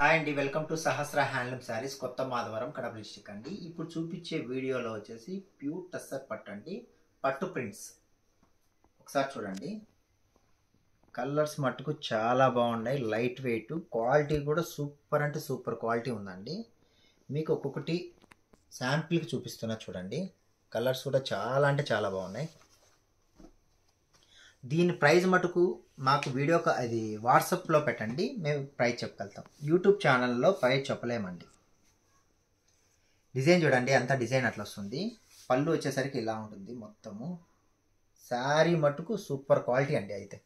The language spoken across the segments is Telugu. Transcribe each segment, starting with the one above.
హాయ్ అండి, welcome to Sahasra handloom saris, కొత్త మాధవరం, కడప డిస్ట్రిక్ట్ అండి. ఇప్పుడు చూపించే వీడియోలో వచ్చేసి ప్యూర్ టస్సర్ పట్టు అండి, పట్టు ప్రింట్స్. ఒకసారి చూడండి, కలర్స్ మట్టుకు చాలా బాగున్నాయి, లైట్ వెయిట్, క్వాలిటీ కూడా సూపర్ అంటే సూపర్ క్వాలిటీ ఉందండి. మీకు ఒక్కొక్కటి శాంపిల్కి చూపిస్తున్నా చూడండి. కలర్స్ కూడా చాలా అంటే చాలా బాగున్నాయి. దీని ప్రైస్ మటుకు మాకు వీడియో అది వాట్సాప్లో పెట్టండి, మేము ప్రైస్ చెప్పగలుగుతాం. యూట్యూబ్ ఛానల్లో ప్రైస్ చెప్పలేమండి. డిజైన్ చూడండి, అంతా డిజైన్ అట్లా వస్తుంది. పళ్ళు వచ్చేసరికి ఇలా ఉంటుంది మొత్తము. శారీ మటుకు సూపర్ క్వాలిటీ అండి. అయితే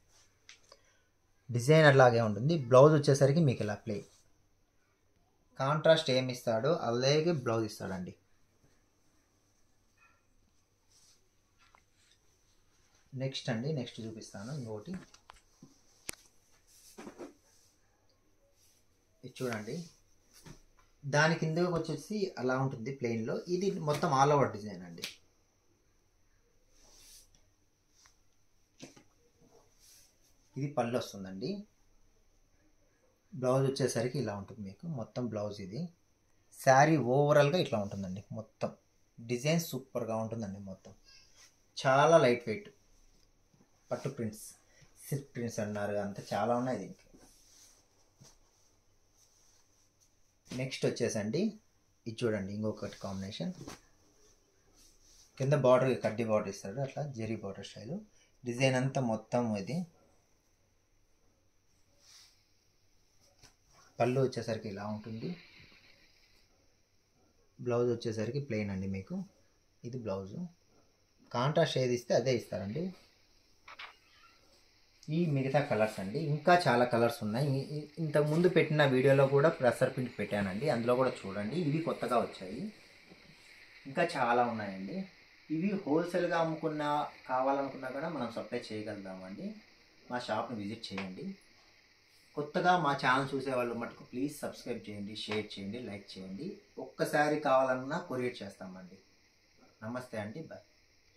డిజైన్ అట్లాగే ఉంటుంది. బ్లౌజ్ వచ్చేసరికి మీకు ఇలా ప్లే కాంట్రాస్ట్ ఏమి ఇస్తాడో అలాగే బ్లౌజ్ ఇస్తాడండి. నెక్స్ట్ అండి, నెక్స్ట్ చూపిస్తాను ఇంకోటి. ఇది చూడండి, దాని కింద వచ్చేసి అలా ఉంటుంది ప్లెయిన్లో. ఇది మొత్తం ఆల్ ఓవర్ డిజైన్ అండి. ఇది పళ్ళు వస్తుందండి. బ్లౌజ్ వచ్చేసరికి ఇలా ఉంటుంది మీకు మొత్తం బ్లౌజ్. ఇది శారీ ఓవరాల్గా ఇట్లా ఉంటుందండి. మొత్తం డిజైన్ సూపర్గా ఉంటుందండి. మొత్తం చాలా లైట్ వెయిట్ పట్టు ప్రింట్స్, సిల్క్ ప్రింట్స్ అన్నారు, అంతా చాలా ఉన్నాయి దీనికి. నెక్స్ట్ వచ్చేసండి, ఇది చూడండి ఇంకొకటి కాంబినేషన్. కింద బార్డర్ కడ్డీ బార్డర్ ఇస్తాడు, అట్లా జెరీ బార్డర్ స్టైలు. డిజైన్ అంతా మొత్తం ఇది. పళ్ళు వచ్చేసరికి ఇలా ఉంటుంది. బ్లౌజ్ వచ్చేసరికి ప్లెయిన్ అండి మీకు. ఇది బ్లౌజు. కాంట్రాస్ట్ ఏది ఇస్తే అదే ఇస్తారండి. ఈ మిగతా కలర్స్ అండి, ఇంకా చాలా కలర్స్ ఉన్నాయి. ఇంతకు ముందు పెట్టిన వీడియోలో కూడా ప్రెసర్ ప్రింట్ పెట్టానండి, అందులో కూడా చూడండి. ఇవి కొత్తగా వచ్చాయి, ఇంకా చాలా ఉన్నాయండి. ఇవి హోల్సేల్గా కావాలనుకున్నా కూడా మనం సప్లై చేయగలుగుతామండి. మా షాప్ని విజిట్ చేయండి. కొత్తగా మా ఛానల్ చూసే వాళ్ళు మటుకు ప్లీజ్ సబ్స్క్రైబ్ చేయండి, షేర్ చేయండి, లైక్ చేయండి. ఒక్కసారి కావాలన్నా కొరియర్ చేస్తామండి. నమస్తే అండి, బాయ్.